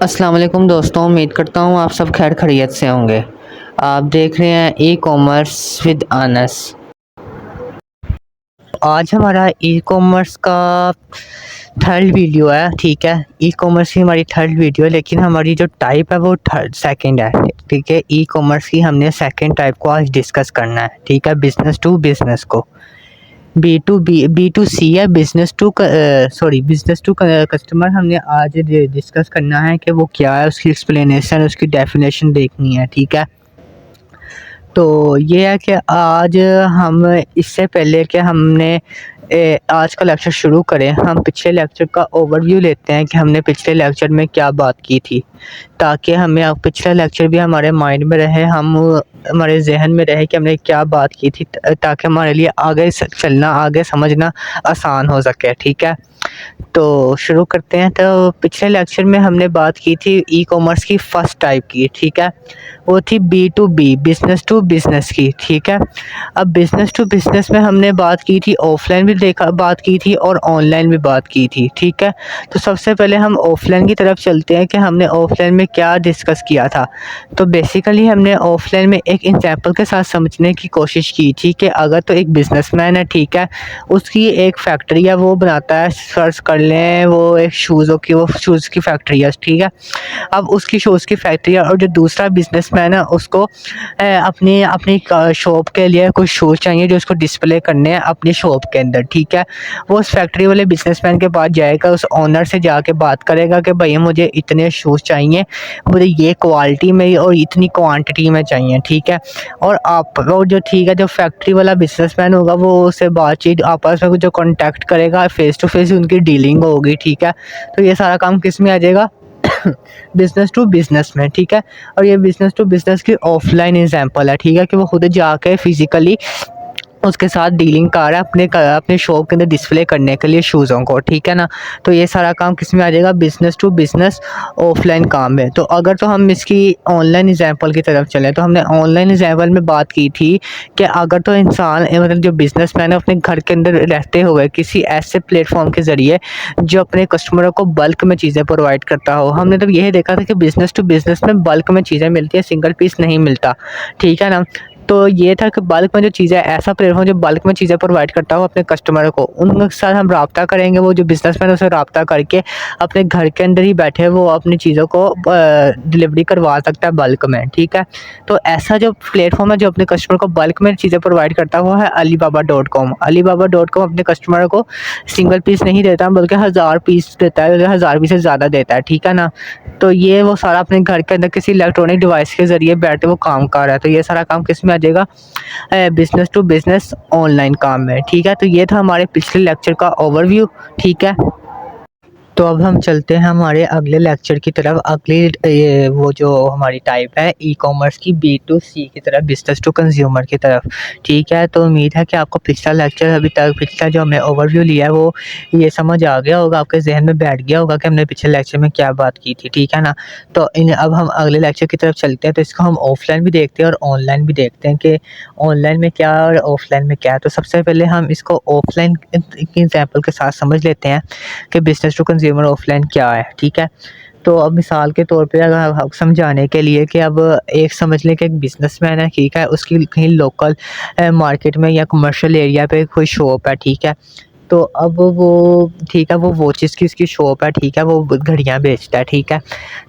अस्सलाम वालेकुम दोस्तों, उम्मीद करता हूँ आप सब खैर खैरियत से होंगे। आप देख रहे हैं ई कॉमर्स विद अनस। आज हमारा ई कॉमर्स का थर्ड वीडियो है, ठीक है। ई कॉमर्स की हमारी थर्ड वीडियो है, लेकिन हमारी जो टाइप है वो थर्ड सेकंड है, ठीक है। ई कॉमर्स की हमने सेकंड टाइप को आज डिस्कस करना है, ठीक है। बिज़नेस टू बिज़नेस को बी टू बी टू सी है, बिज़नेस टू कस्टमर हमने आज डिस्कस करना है कि वो क्या है, उसकी एक्सप्लेनेशन, उसकी डेफिनेशन देखनी है, ठीक है। तो ये है कि आज हम इससे पहले कि हमने आज का लेक्चर शुरू करें, हम पिछले लेक्चर का ओवरव्यू लेते हैं कि हमने पिछले लेक्चर में क्या बात की थी, ताकि हमें अब पिछला लेक्चर भी हमारे माइंड में रहे, हम हमारे जहन में रहे कि हमने क्या बात की थी, ताकि हमारे लिए आगे चलना, आगे समझना आसान हो सके, ठीक है। तो शुरू करते हैं। तो पिछले लेक्चर में हमने बात की थी ई कॉमर्स की फ़र्स्ट टाइप की, ठीक है। वो थी B to B, business to business की, ठीक है। अब बिज़नेस टू बिज़नेस में हमने बात की थी, ऑफ़लाइन भी बात की थी और ऑनलाइन भी बात की थी, ठीक है। तो सबसे पहले हम ऑफ़लाइन की तरफ चलते हैं कि हमने ऑफ़लाइन में क्या डिस्कस किया था। तो बेसिकली हमने ऑफ़लाइन में एक एग्ज़ाम्पल के साथ समझने की कोशिश की थी कि अगर तो एक बिज़नेसमैन है, ठीक है, उसकी एक फैक्ट्री है, वो बनाता है, सर्च कर लें, वो एक वो शूज़ की फैक्ट्री है, ठीक है। अब उसकी शूज़ की फैक्ट्री है और जो दूसरा बिज़नेसमैन है उसको अपनी अपनी शॉप के लिए कुछ शूज़ चाहिए जो उसको डिस्प्ले करने हैं अपनी शॉप के अंदर, ठीक है। वो उस फैक्ट्री वाले बिज़नेसमैन के पास जाएगा, उस ओनर से जाके बात करेगा कि भैया मुझे इतने शूज़ चाहिए, मुझे ये क्वालिटी में और इतनी क्वांटिटी में चाहिए, ठीक है। और जो ठीक है, जो फैक्ट्री वाला बिज़नेसमैन होगा वो उससे बातचीत आपस में जो कॉन्टैक्ट करेगा, फ़ेस टू फ़ेस उनकी डीलिंग होगी, ठीक है। तो ये सारा काम किस में आ जाएगा? बिज़नेस टू बिज़नेस में, ठीक है। और ये बिज़नेस टू बिज़नेस की ऑफ़लाइन एग्ज़ाम्पल है, ठीक है, कि वो खुद जाके फ़िज़िकली उसके साथ डीलिंग कर रहा है अपने शॉप के अंदर डिस्प्ले करने के लिए शूज़ों को, ठीक है ना। तो ये सारा काम किस में आ जाएगा? बिज़नेस टू बिज़नेस ऑफ़लाइन काम है। तो अगर तो हम इसकी ऑनलाइन एग्ज़ाम्पल की तरफ चलें, तो हमने ऑनलाइन एग्ज़ाम्पल में बात की थी कि अगर तो इंसान मतलब जो बिज़नेसमैन है अपने घर के अंदर रहते हुए किसी ऐसे प्लेटफ़ॉर्म के ज़रिए जो अपने कस्टमरों को बल्क में चीज़ें प्रोवाइड करता हो। हमने तो यही देखा था कि बिज़नेस टू बिज़नेस में बल्क में चीज़ें मिलती हैं, सिंगल पीस नहीं मिलता, ठीक है ना। तो ये था कि बल्क में जो चीज़ें, ऐसा प्लेटफ़ॉर्म जो बल्क में चीज़ें प्रोवाइड करता हो अपने कस्टमर को, उनके साथ हम राब्ता करेंगे। वो जो बिज़नेसमैन है उससे राब्ता करके अपने घर के अंदर ही बैठे वो अपनी चीज़ों को डिलीवरी करवा सकता है बल्क में, ठीक है। तो ऐसा जो प्लेटफ़ॉर्म है जो अपने कस्टमर को बल्क में चीज़ें प्रोवाइड करता हुआ है Alibaba dot com. Alibaba dot com अपने कस्टमर को सिंगल पीस नहीं देता बल्कि 1000 पीस देता है, 1000 पीस से ज़्यादा देता है, ठीक है ना। तो ये वो सारा अपने घर के अंदर किसी इलेक्ट्रॉनिक डिवाइस के ज़रिए बैठे वो काम कर रहा है। तो ये सारा काम किस में आ जाएगा? बिज़नेस टू बिज़नेस ऑनलाइन काम है, ठीक है। तो ये था हमारे पिछले लेक्चर का ओवरव्यू, ठीक है। तो अब हम चलते हैं हमारे अगले लेक्चर की तरफ। ये वो जो हमारी टाइप है ई कॉमर्स की बी टू सी की तरफ, बिज़नेस टू कंज्यूमर की तरफ, ठीक है। तो उम्मीद है कि आपको पिछला लेक्चर अभी तक पिछला जो हमने ओवरव्यू लिया है वो ये समझ आ गया होगा, आपके जहन में बैठ गया होगा कि हमने पिछले लेक्चर में क्या बात की थी, ठीक है ना। तो अब हम अगले लेक्चर की तरफ चलते हैं। तो इसको हम ऑफलाइन भी देखते हैं और ऑनलाइन भी देखते हैं कि ऑनलाइन में क्या और ऑफलाइन में क्या है। तो सबसे पहले हम इसको ऑफलाइन की एग्जाम्पल के साथ समझ लेते हैं कि बिज़नेस टू कंज्यूमर ऑफलाइन क्या है, ठीक है। तो अब मिसाल के तौर पे अगर हम समझाने के लिए कि अब एक समझ लें कि एक बिज़नेसमैन है, ठीक है, उसकी कहीं लोकल मार्केट में या कमर्शियल एरिया पे कोई शॉप है, ठीक है। तो अब वो ठीक है, वो वॉचेस की उसकी शॉप है, ठीक है, वो घड़ियाँ बेचता है, ठीक है,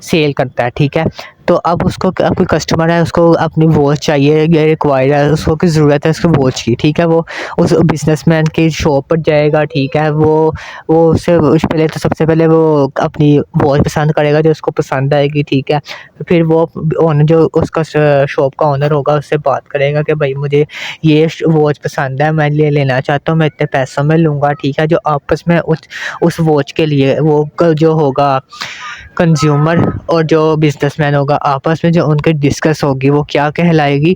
सेल करता है, ठीक है। तो अब उसको अब कोई कस्टमर है, उसको अपनी वॉच चाहिए, ये रिक्वायर्ड है, उसको की ज़रूरत है उसकी वॉच की, ठीक है। वो उस बिज़नेसमैन की शॉप पर जाएगा, ठीक है। वो उससे पहले तो सबसे पहले वो अपनी वॉच पसंद करेगा जो उसको पसंद आएगी, ठीक है। तो फिर वो ओनर जो उसका शॉप का ओनर होगा उससे बात करेगा कि भाई मुझे ये वॉच पसंद है, मैं ये लेना चाहता हूँ, मैं इतने पैसों में लूँगा, ठीक है। जो आपस में उस वॉच के लिए वो जो होगा कंज्यूमर और जो बिज़नेसमैन होगा आपस में जो उनकी डिस्कस होगी वो क्या कहलाएगी?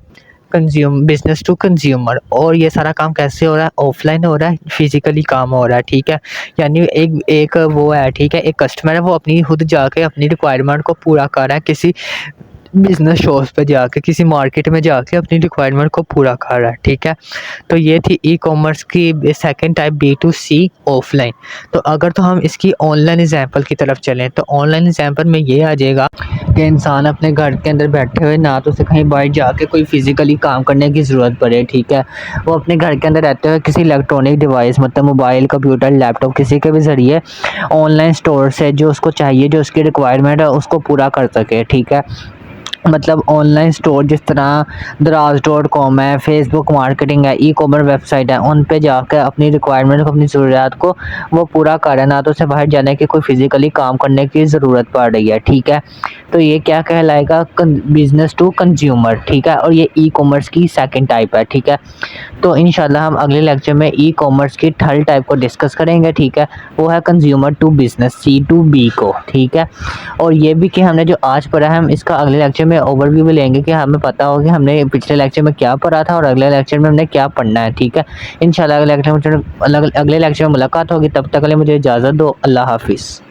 Business to consumer. और ये सारा काम कैसे हो रहा है? ऑफलाइन हो रहा है, फिजिकली काम हो रहा है, ठीक है। यानी एक एक वो है, ठीक है, एक कस्टमर है, वो अपनी खुद जाके अपनी रिक्वायरमेंट को पूरा कर रहा है किसी बिज़नेस शॉप्स पे जाके, किसी मार्केट में जाके अपनी रिक्वायरमेंट को पूरा कर रहा है, ठीक है। तो ये थी ई कॉमर्स की सेकंड टाइप, B2C ऑफलाइन। तो अगर तो हम इसकी ऑनलाइन एग्जांपल की तरफ चलें तो ऑनलाइन एग्जांपल में ये आ जाएगा कि इंसान अपने घर के अंदर बैठे हुए, ना तो उसे कहीं बाहर जाके कोई फिजिकली काम करने की ज़रूरत पड़े, ठीक है। वो अपने घर के अंदर रहते हुए किसी इलेक्ट्रॉनिक डिवाइस, मतलब मोबाइल, कंप्यूटर, लैपटॉप, किसी के भी ज़रिए ऑनलाइन स्टोर से जो उसको चाहिए, जो उसकी रिक्वायरमेंट है, उसको पूरा कर सके, ठीक है। मतलब ऑनलाइन स्टोर जिस तरह दराज.com है, फेसबुक मार्केटिंग है, ई कॉमर्स वेबसाइट है, उन पे जाकर अपनी रिक्वायरमेंट को, अपनी ज़रूरियात को वो पूरा कर रहा है, ना तो उसे बाहर जाने की कोई फिज़िकली काम करने की ज़रूरत पड़ रही है, ठीक है। तो ये क्या कहलाएगा, बिज़नेस टू कंज्यूमर, ठीक है। और ये ई कॉमर्स की सेकंड टाइप है, ठीक है। तो इंशाल्लाह हम अगले लेक्चर में ई कॉमर्स की थर्ड टाइप को डिस्कस करेंगे, ठीक है। वो है कंज्यूमर टू बिज़नेस, C2B को, ठीक है। और ये भी कि हमने जो आज पढ़ा है, हम इसका अगले लेक्चर में ओवरव्यू भी लेंगे कि हमें पता हो कि हमने पिछले लेक्चर में क्या पढ़ा था और अगले लेक्चर में हमने क्या पढ़ना है, ठीक है। इंशाल्लाह अगले लेक्चर में मुलाकात होगी। तब तक के लिए मुझे इजाज़त दो। अल्लाह हाफिज़।